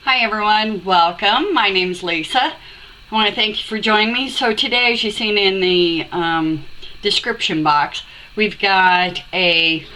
Hi everyone, welcome. My name's Lisa. I want to thank you for joining me. So today, as you've seen in the description box, we've got a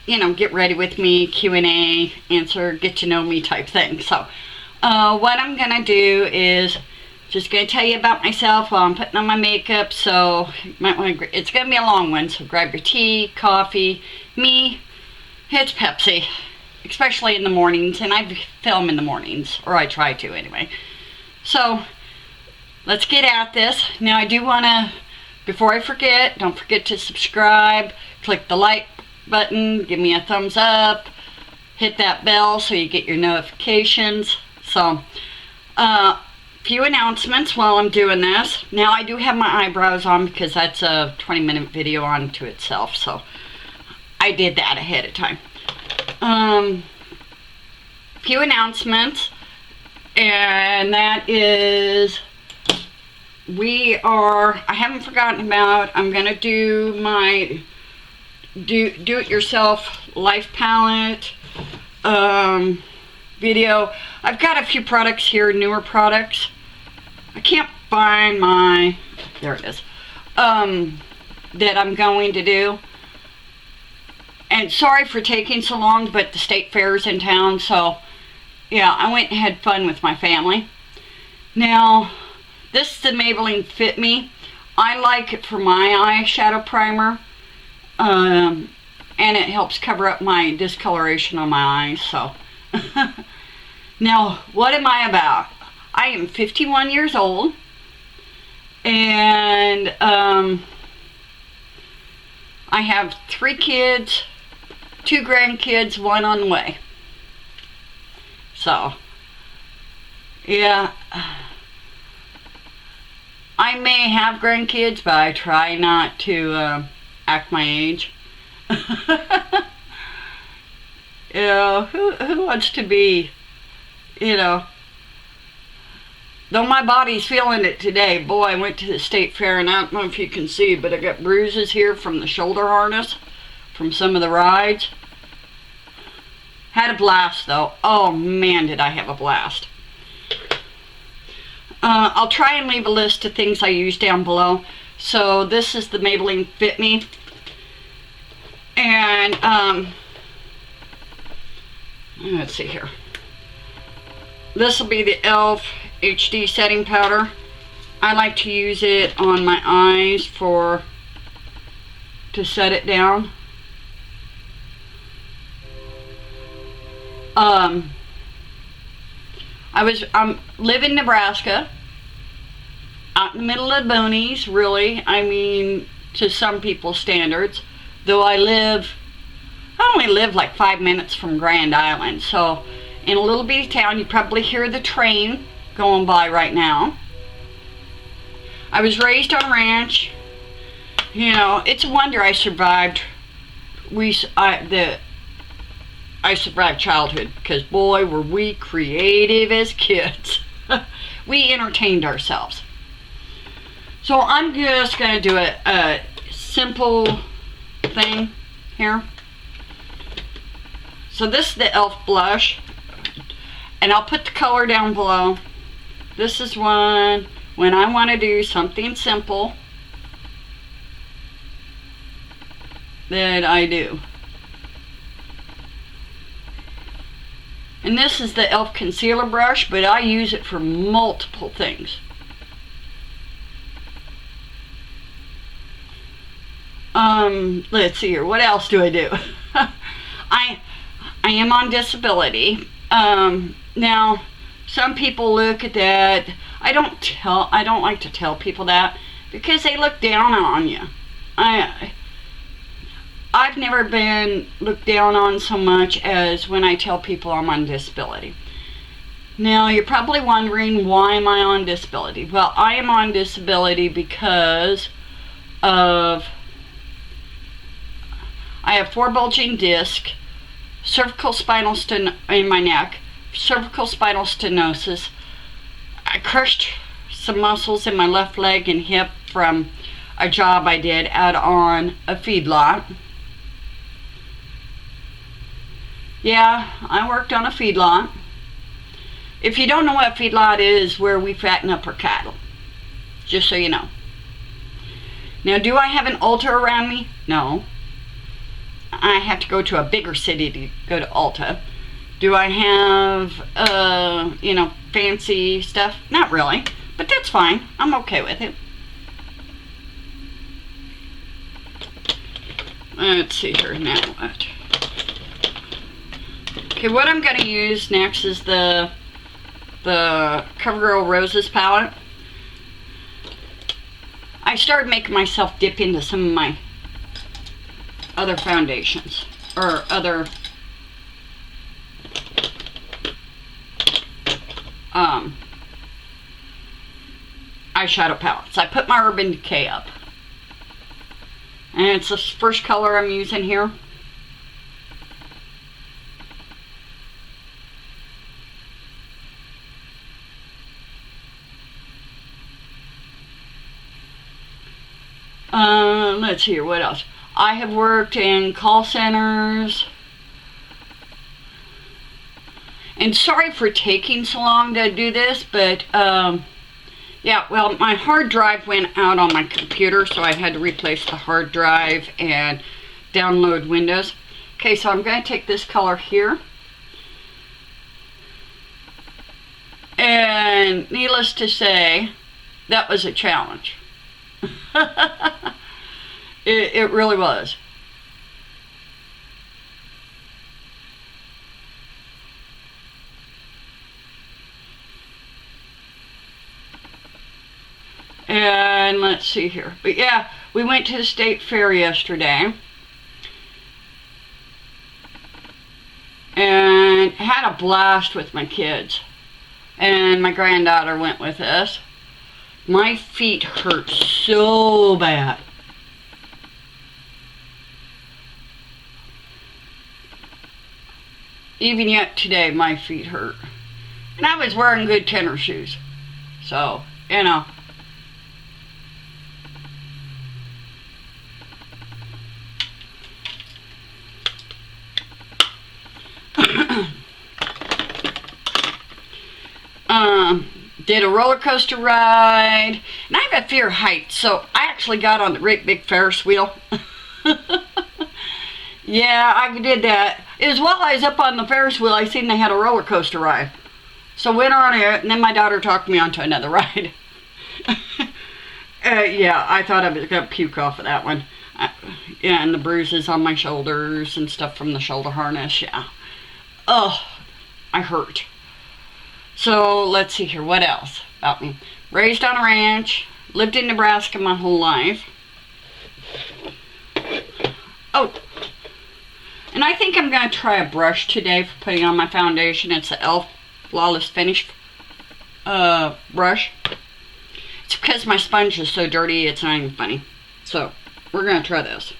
get ready with me, Q&A, answer, get to know me type thing. So what I'm going to do is just going to tell you about myself while I'm putting on my makeup. So you might want to, it's going to be a long one, so grab your tea, coffee. Me, it's Pepsi. Especially in the mornings, and I film in the mornings, or I try to anyway. So let's get at this. Now I do want to, before I forget, don't forget to subscribe, click the like button, give me a thumbs up, hit that bell so you get your notifications. So few announcements while I'm doing this. Now I do have my eyebrows on because that's a 20-minute video onto itself, so I did that ahead of time. Few announcements, and that is I haven't forgotten about, I'm gonna do my do-it-yourself life palette video. I've got a few products here, newer products. I can't find my, there it is, that I'm going to do. And sorry for taking so long, but the state fair is in town, so yeah, I went and had fun with my family. Now, this is the Maybelline Fit Me. I like it for my eyeshadow primer, and it helps cover up my discoloration on my eyes. So, now, what am I about? I am 51 years old, and I have 3 kids. 2 grandkids, 1 on the way. So, yeah, I may have grandkids, but I try not to act my age. Who wants to be, though my body's feeling it today. Boy, I went to the state fair, and I don't know if you can see, but I got bruises here from the shoulder harness from some of the rides. Had a blast though. Oh man, did I have a blast. I'll try and leave a list of things I use down below. So this is the Maybelline Fit Me. And let's see here. This will be the e.l.f. HD setting powder. I like to use it on my eyes to set it down. I live in Nebraska, out in the middle of the boonies, really. I mean, to some people's standards. Though I only live like 5 minutes from Grand Island. So, in a little bitty town, you probably hear the train going by right now. I was raised on a ranch. It's a wonder I survived. I survived childhood, because boy were we creative as kids. We entertained ourselves. So I'm just going to do a simple thing here. So this is the e.l.f. blush, and I'll put the color down below. This is one when I want to do something simple that I do. And this is the e.l.f. concealer brush, but I use it for multiple things. Let's see here. What else do I do? I am on disability. Now, some people look at that. I don't like to tell people that because they look down on you. I've never been looked down on so much as when I tell people I'm on disability. Now, you're probably wondering, why am I on disability? Well, I am on disability because I have 4 bulging discs, cervical spinal in my neck, cervical spinal stenosis. I crushed some muscles in my left leg and hip from a job I did out on a feedlot. Yeah, I worked on a feedlot. If you don't know what a feedlot is, where we fatten up our cattle. Just so you know. Now, do I have an Ulta around me? No. I have to go to a bigger city to go to Ulta. Do I have, you know, fancy stuff? Not really. But that's fine. I'm okay with it. Let's see here. Now what? Okay, what I'm going to use next is the CoverGirl Roses palette. I started making myself dip into some of my other foundations, or other eyeshadow palettes. I put my Urban Decay up. And it's this first color I'm using here. Let's see here, what else? I have worked in call centers. And sorry for taking so long to do this, but yeah, well, my hard drive went out on my computer, so I had to replace the hard drive and download Windows. Okay, so I'm going to take this color here. And needless to say, that was a challenge. It really was. And let's see here. But yeah, we went to the state fair yesterday. And had a blast with my kids. And my granddaughter went with us. My feet hurt so bad. Even yet today, my feet hurt. And I was wearing good tennis shoes. So, you know. Did a roller coaster ride. And I have a fear of heights, so I actually got on the great big Ferris wheel. Yeah, I did that. As well, I was up on the Ferris wheel, I seen they had a roller coaster ride. So went on it, and then my daughter talked me onto another ride. Yeah, I thought I was going to puke off of that one. Yeah, and the bruises on my shoulders and stuff from the shoulder harness, yeah. Oh, I hurt. So, let's see here, what else about me? Raised on a ranch, lived in Nebraska my whole life. Oh, and I think I'm going to try a brush today for putting on my foundation. It's the e.l.f. Flawless Finish brush. It's because my sponge is so dirty, it's not even funny. So, we're going to try this.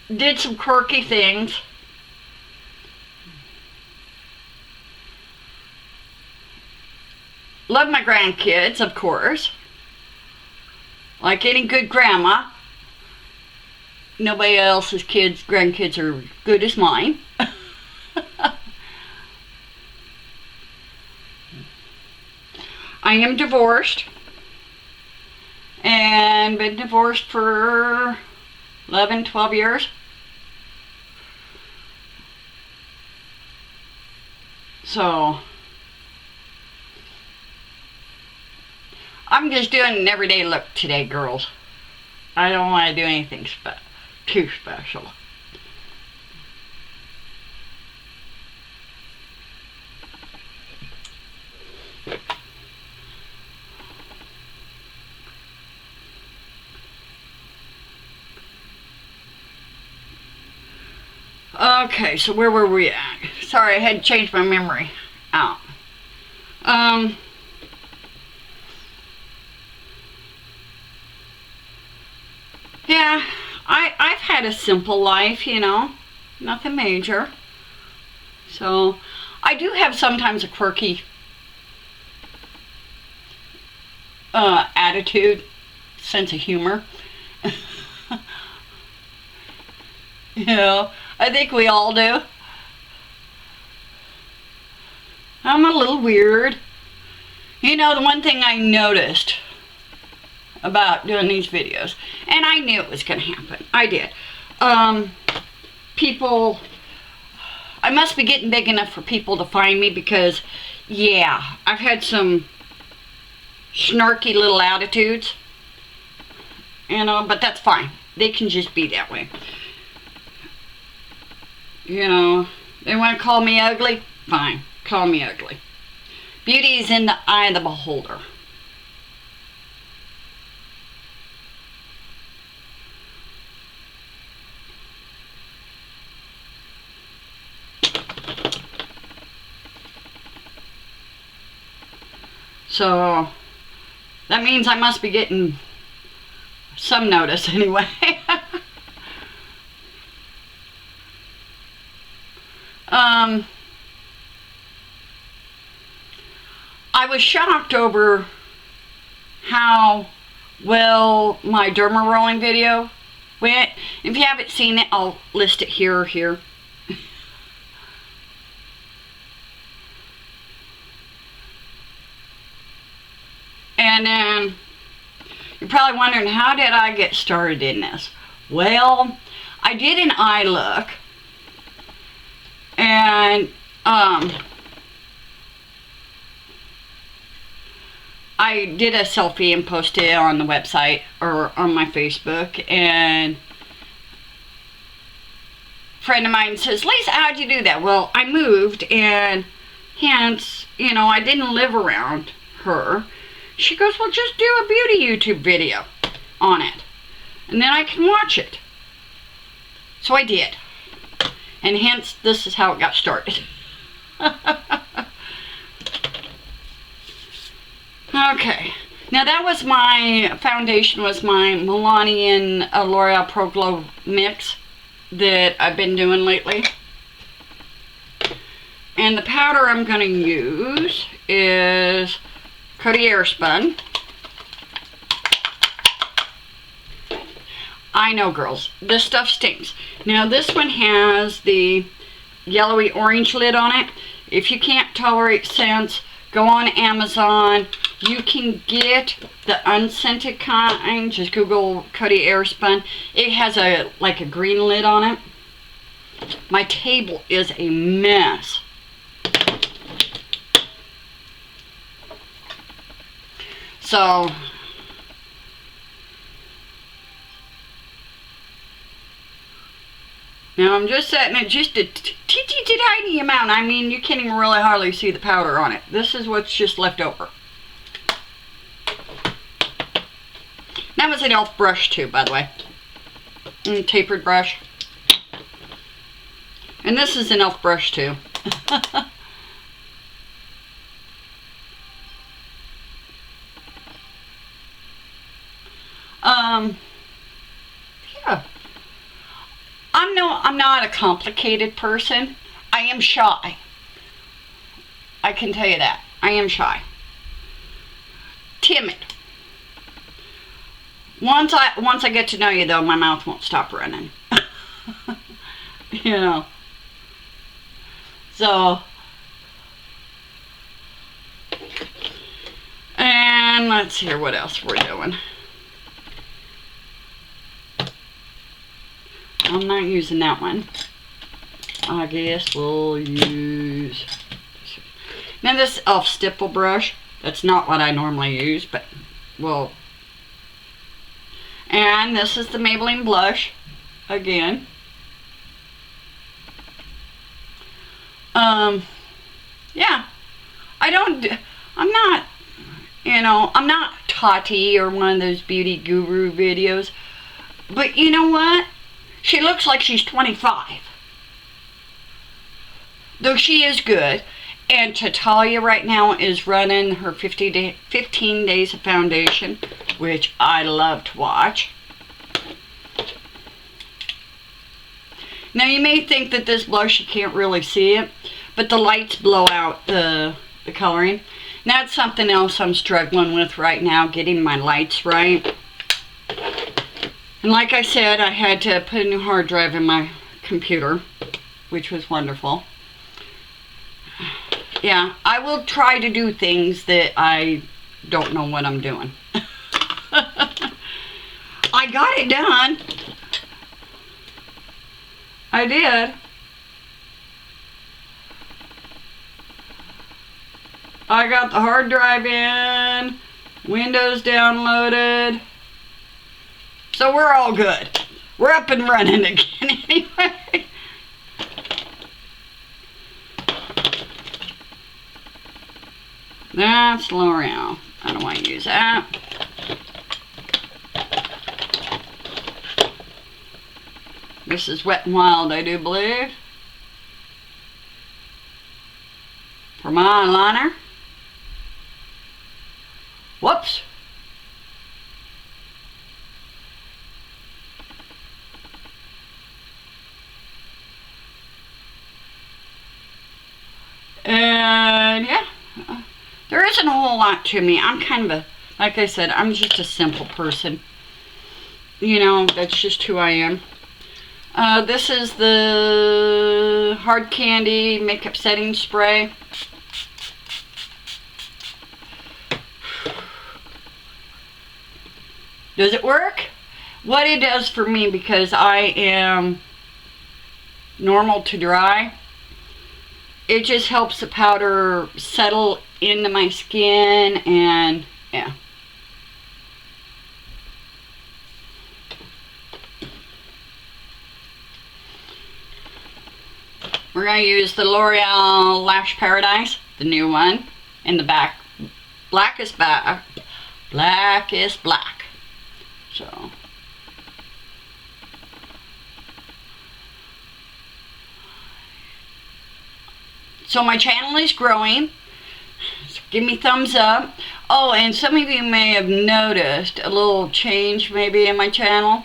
Did some quirky things. Love my grandkids, of course. Like any good grandma. Nobody else's grandkids are good as mine. I am divorced. And been divorced for 11, 12 years. So, I'm just doing an everyday look today, girls. I don't want to do anything too special. Okay, so where were we at? Sorry, I had to change my memory out. Yeah, I've had a simple life, you know, nothing major. So, I do have sometimes a quirky attitude, sense of humor. You know, I think we all do. I'm a little weird. You know, the one thing I noticed about doing these videos, and I knew it was going to happen. I did. People, I must be getting big enough for people to find me because, yeah, I've had some snarky little attitudes. You know, but that's fine. They can just be that way. You know, they want to call me ugly? Fine. Call me ugly. Beauty is in the eye of the beholder. So, that means I must be getting some notice anyway. I was shocked over how well my derma rolling video went. If you haven't seen it, I'll list it here or here. And then you're probably wondering, how did I get started in this? Well, I did an eye look, and I did a selfie and posted it on the website or on my Facebook, and a friend of mine says, Lisa, how'd you do that? Well, I moved, and hence, you know, I didn't live around her. She goes, well, just do a beauty YouTube video on it, and then I can watch it. So I did, and hence this is how it got started. Okay, now that was my foundation, was my Milani and Loreal Pro Glow mix that I've been doing lately. And the powder I'm going to use is Coty Airspun. I know, girls, this stuff stinks. Now this one has the yellowy orange lid on it. If you can't tolerate scents, go on Amazon. You can get the unscented kind. Just Google Coty Airspun. It has a like a green lid on it. My table is a mess. So now I'm just setting it just a teeny tiny amount. I mean, you can't even really hardly see the powder on it. This is what's just left over. That was an e.l.f. brush too, by the way. Tapered brush. And this is an e.l.f. brush too. Yeah. I'm not a complicated person. I am shy. I can tell you that. I am shy. Timid. Once I get to know you, though, my mouth won't stop running. You know. So, and let's see here what else we're doing. I'm not using that one. I guess we'll use now this e.l.f. stipple brush. That's not what I normally use, but well. And this is the Maybelline blush again. Yeah, I'm not, you know, I'm not Tati or one of those beauty guru videos, but you know what? She looks like she's 25. Though she is good. And Tatalia right now is running her 15 days of foundation, which I love to watch. Now you may think that this blush, you can't really see it, but the lights blow out the coloring. That's something else I'm struggling with right now, getting my lights right. And like I said, I had to put a new hard drive in my computer, which was wonderful. Yeah, I will try to do things that I don't know what I'm doing. I got it done. I did. I got the hard drive in, Windows downloaded. So we're all good. We're up and running again anyway. That's Loreal. I don't want to use that. This is Wet n Wild, I do believe. For my eyeliner. Whoops. And yeah, there isn't a whole lot to me. I'm kind of a, like I said, I'm just a simple person. You know, that's just who I am. This is the Hard Candy Makeup Setting Spray. Does it work? What it does for me, because I am normal to dry, it just helps the powder settle into my skin, and yeah. We're going to use the L'Oreal Lash Paridise, the new one, in the back. Blackest black. Blackest black. So my channel is growing. So give me thumbs up. Oh, and some of you may have noticed a little change maybe in my channel.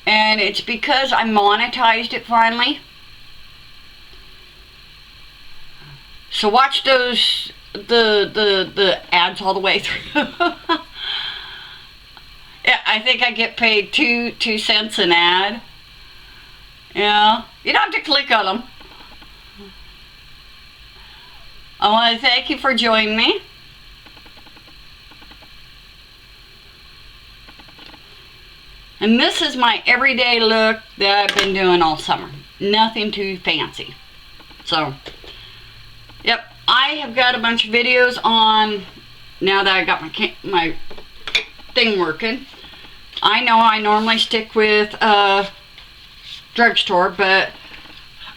And it's because I monetized it finally. So watch those, the ads all the way through. Yeah, I think I get paid 2 cents an ad. Yeah, you don't have to click on them. I want to thank you for joining me. And this is my everyday look that I've been doing all summer. Nothing too fancy. So, yep, I have got a bunch of videos on, now that I got my thing working. I know I normally stick with drugstore, but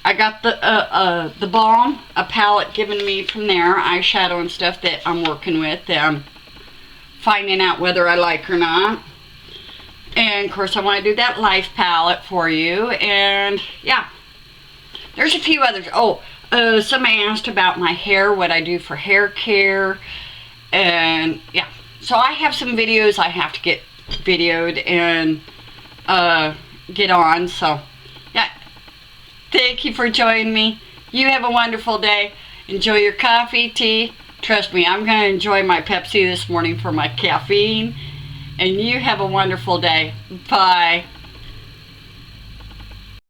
I got the balm, a palette given me from there, eyeshadow and stuff that I'm working with, that I'm finding out whether I like or not. And of course I want to do that Life palette for you, and yeah. There's a few others. Oh, somebody asked about my hair, what I do for hair care, and yeah. So I have some videos I have to get videoed and get on, so yeah. Thank you for joining me. You have a wonderful day. Enjoy your coffee, tea. Trust me, I'm going to enjoy my Pepsi this morning for my caffeine. And you have a wonderful day. Bye.